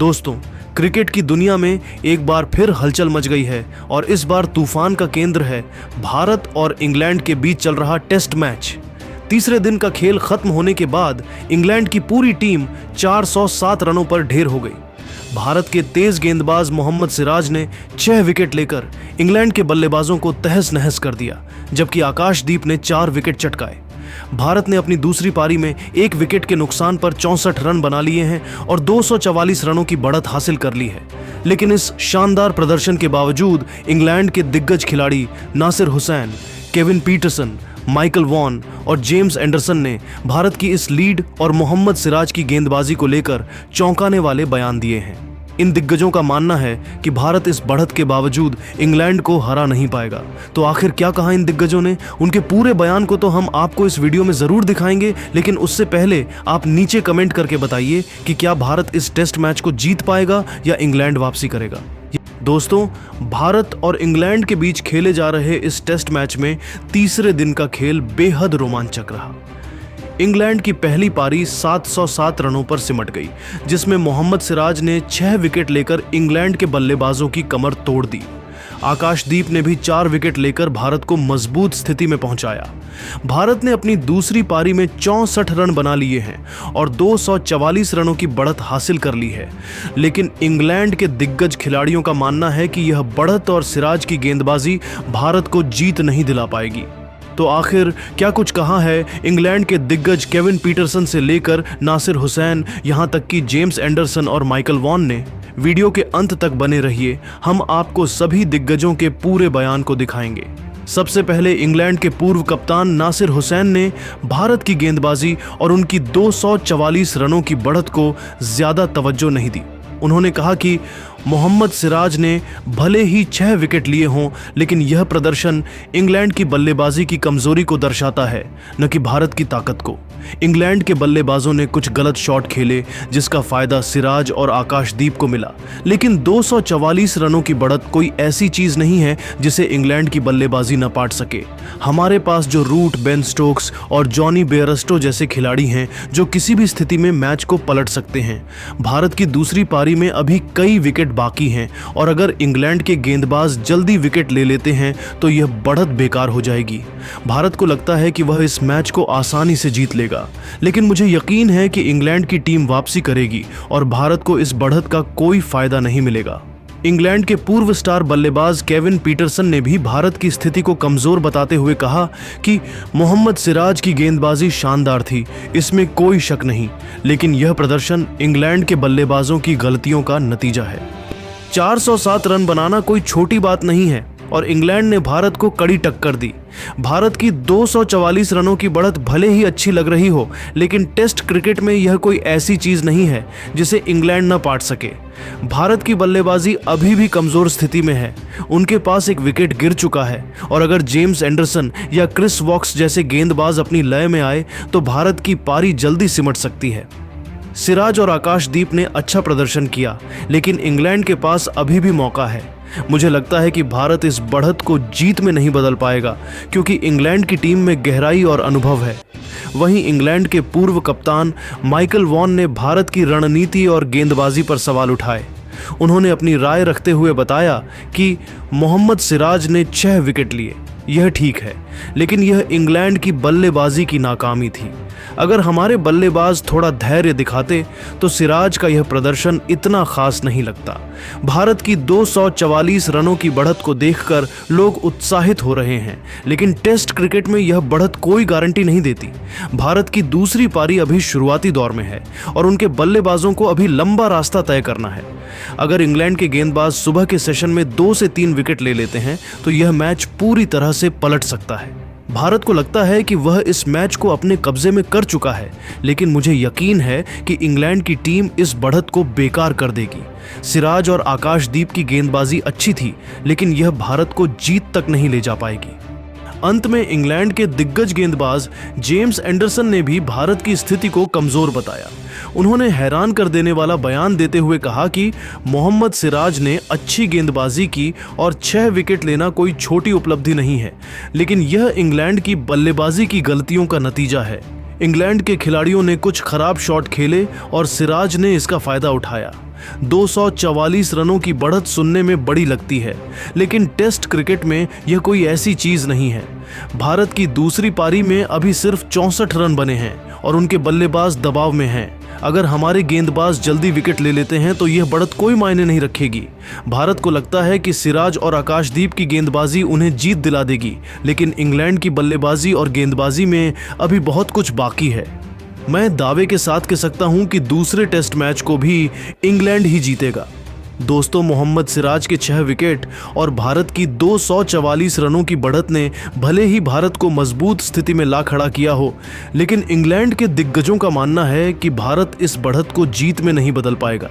दोस्तों, क्रिकेट की दुनिया में एक बार फिर हलचल मच गई है और इस बार तूफान का केंद्र है भारत और इंग्लैंड के बीच चल रहा टेस्ट मैच। तीसरे दिन का खेल खत्म होने के बाद इंग्लैंड की पूरी टीम 407 रनों पर ढेर हो गई। भारत के तेज गेंदबाज मोहम्मद सिराज ने 6 विकेट लेकर इंग्लैंड के बल्लेबाजों को तहस नहस कर दिया, जबकि आकाशदीप ने 4 विकेट चटकाए। भारत ने अपनी दूसरी पारी में 1 विकेट के नुकसान पर 64 रन बना लिए हैं और 244 रनों की बढ़त हासिल कर ली है। लेकिन इस शानदार प्रदर्शन के बावजूद इंग्लैंड के दिग्गज खिलाड़ी Nasser Hussain, Kevin Pietersen, Michael Vaughan और जेम्स एंडरसन ने भारत की इस लीड और मोहम्मद सिराज की गेंदबाजी को लेकर चौंकाने वाले बयान दिए हैं। इन दिग्गजों का मानना है कि भारत इस बढ़त के बावजूद इंग्लैंड को हरा नहीं पाएगा। तो आखिर क्या कहा इन दिग्गजों ने? उनके पूरे बयान को तो हम आपको इस वीडियो में जरूर दिखाएंगे, लेकिन उससे पहले आप नीचे कमेंट करके बताइए कि क्या भारत इस टेस्ट मैच को जीत पाएगा या इंग्लैंड वापसी करेगा। दोस्तों, भारत और इंग्लैंड के बीच खेले जा रहे इस टेस्ट मैच में तीसरे दिन का खेल बेहद रोमांचक रहा। इंग्लैंड की पहली पारी 707 रनों पर सिमट गई, जिसमें मोहम्मद सिराज ने 6 विकेट लेकर इंग्लैंड के बल्लेबाजों की कमर तोड़ दी। आकाशदीप ने भी 4 विकेट लेकर भारत को मजबूत स्थिति में पहुंचाया। भारत ने अपनी दूसरी पारी में 64 रन बना लिए हैं और 244 रनों की बढ़त हासिल कर ली है। लेकिन इंग्लैंड के दिग्गज खिलाड़ियों का मानना है कि यह बढ़त और सिराज की गेंदबाजी भारत को जीत नहीं दिला पाएगी। तो आखिर क्या कुछ कहा है इंग्लैंड के दिग्गज केविन पीटरसन से लेकर नासिर हुसैन, यहां तक कि जेम्स एंडरसन और माइकल वॉन ने? वीडियो के अंत तक बने रहिए, हम आपको सभी दिग्गजों के पूरे बयान को दिखाएंगे। सबसे पहले इंग्लैंड के पूर्व कप्तान नासिर हुसैन ने भारत की गेंदबाजी और उनकी 244 रनों की बढ़त को ज्यादा तवज्जो नहीं दी। उन्होंने कहा कि मोहम्मद सिराज ने भले ही 6 विकेट लिए हों, लेकिन यह प्रदर्शन इंग्लैंड की बल्लेबाजी की कमजोरी को दर्शाता है, न कि भारत की ताकत को। इंग्लैंड के बल्लेबाजों ने कुछ गलत शॉट खेले, जिसका फायदा सिराज और आकाशदीप को मिला। लेकिन 244 रनों की बढ़त कोई ऐसी चीज नहीं है जिसे इंग्लैंड की बल्लेबाजी न पाट सके। हमारे पास जो रूट, बेन स्टोक्स और जॉनी बेयरस्टो जैसे खिलाड़ी हैं, जो किसी भी स्थिति में मैच को पलट सकते हैं। भारत की दूसरी पारी में अभी कई विकेट बाकी हैं और अगर इंग्लैंड के गेंदबाज जल्दी विकेट ले लेते हैं तो यह बढ़त बेकार हो जाएगी। भारत को लगता है कि वह इस मैच को आसानी से जीत लेगा, लेकिन मुझे यकीन है कि इंग्लैंड की टीम वापसी करेगी और भारत को इस बढ़त का कोई फायदा नहीं मिलेगा। इंग्लैंड के पूर्व स्टार बल्लेबाज केविन पीटरसन ने भी भारत की स्थिति को कमजोर बताते हुए कहा कि मोहम्मद सिराज की गेंदबाजी शानदार थी, इसमें कोई शक नहीं, लेकिन यह प्रदर्शन इंग्लैंड के बल्लेबाजों की गलतियों का नतीजा है। 407 रन बनाना कोई छोटी बात नहीं है और इंग्लैंड ने भारत को कड़ी टक्कर दी। भारत की 244 रनों की बढ़त भले ही अच्छी लग रही हो, लेकिन टेस्ट क्रिकेट में यह कोई ऐसी चीज नहीं है जिसे इंग्लैंड न पाट सके। भारत की बल्लेबाजी अभी भी कमजोर स्थिति में है। उनके पास 1 विकेट गिर चुका है और अगर जेम्स एंडरसन या क्रिस वॉक्स जैसे गेंदबाज अपनी लय में आए तो भारत की पारी जल्दी सिमट सकती है। सिराज और आकाशदीप ने अच्छा प्रदर्शन किया, लेकिन इंग्लैंड के पास अभी भी मौका है। मुझे लगता है कि भारत इस बढ़त को जीत में नहीं बदल पाएगा, क्योंकि इंग्लैंड की टीम में गहराई और अनुभव है। वहीं इंग्लैंड के पूर्व कप्तान माइकल वॉन ने भारत की रणनीति और गेंदबाजी पर सवाल उठाए। उन्होंने अपनी राय रखते हुए बताया कि मोहम्मद सिराज ने 6 विकेट लिए, यह ठीक है, लेकिन यह इंग्लैंड की बल्लेबाजी की नाकामी थी। अगर हमारे बल्लेबाज थोड़ा धैर्य दिखाते तो सिराज का यह प्रदर्शन इतना खास नहीं लगता। भारत की 244 रनों की बढ़त को देखकर लोग उत्साहित हो रहे हैं, लेकिन टेस्ट क्रिकेट में यह बढ़त कोई गारंटी नहीं देती। भारत की दूसरी पारी अभी शुरुआती दौर में है और उनके बल्लेबाजों को अभी लंबा रास्ता तय करना है। अगर इंग्लैंड के गेंदबाज सुबह के सेशन में 2 से 3 विकेट ले लेते हैं तो यह मैच पूरी तरह से पलट सकता है। भारत को लगता है कि वह इस मैच को अपने कब्जे में कर चुका है, लेकिन मुझे यकीन है कि इंग्लैंड की टीम इस बढ़त को बेकार कर देगी। सिराज और आकाशदीप की गेंदबाजी अच्छी थी, लेकिन यह भारत को जीत तक नहीं ले जा पाएगी। अंत में इंग्लैंड के दिग्गज गेंदबाज जेम्स एंडरसन ने भी भारत की स्थिति को कमजोर बताया। उन्होंने हैरान कर देने वाला बयान देते हुए कहा कि मोहम्मद सिराज ने अच्छी गेंदबाजी की और 6 विकेट लेना कोई छोटी उपलब्धि नहीं है, लेकिन यह इंग्लैंड की बल्लेबाजी की गलतियों का नतीजा है। इंग्लैंड के खिलाड़ियों ने कुछ खराब शॉट खेले और सिराज ने इसका फायदा उठाया। 244 रनों की बढ़त सुनने में बड़ी लगती है, लेकिन टेस्ट क्रिकेट में यह कोई ऐसी चीज नहीं है। भारत की दूसरी पारी में अभी सिर्फ 64 रन बने हैं और उनके बल्लेबाज दबाव में हैं। अगर हमारे गेंदबाज जल्दी विकेट ले लेते हैं तो यह बढ़त कोई मायने नहीं रखेगी। भारत को लगता है कि सिराज और आकाशदीप की गेंदबाजी उन्हें जीत दिला देगी, लेकिन इंग्लैंड की बल्लेबाजी और गेंदबाजी में अभी बहुत कुछ बाकी है। मैं दावे के साथ कह सकता हूं कि दूसरे टेस्ट मैच को भी इंग्लैंड ही जीतेगा। दोस्तों, मोहम्मद सिराज के 6 विकेट और भारत की 244 रनों की बढ़त ने भले ही भारत को मजबूत स्थिति में ला खड़ा किया हो, लेकिन इंग्लैंड के दिग्गजों का मानना है कि भारत इस बढ़त को जीत में नहीं बदल पाएगा।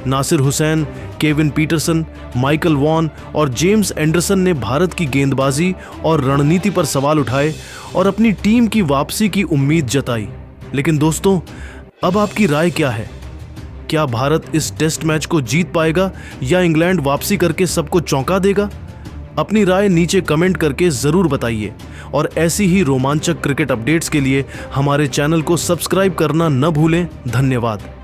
Nasser Hussain, Kevin Pietersen, Michael Vaughan और जेम्स एंडरसन ने भारत की गेंदबाजी और रणनीति पर सवाल उठाए और अपनी टीम की वापसी की उम्मीद जताई। लेकिन दोस्तों, अब आपकी राय क्या है? क्या भारत इस टेस्ट मैच को जीत पाएगा या इंग्लैंड वापसी करके सबको चौंका देगा? अपनी राय नीचे कमेंट करके जरूर बताइए और ऐसी ही रोमांचक क्रिकेट अपडेट्स के लिए हमारे चैनल को सब्सक्राइब करना न भूलें। धन्यवाद।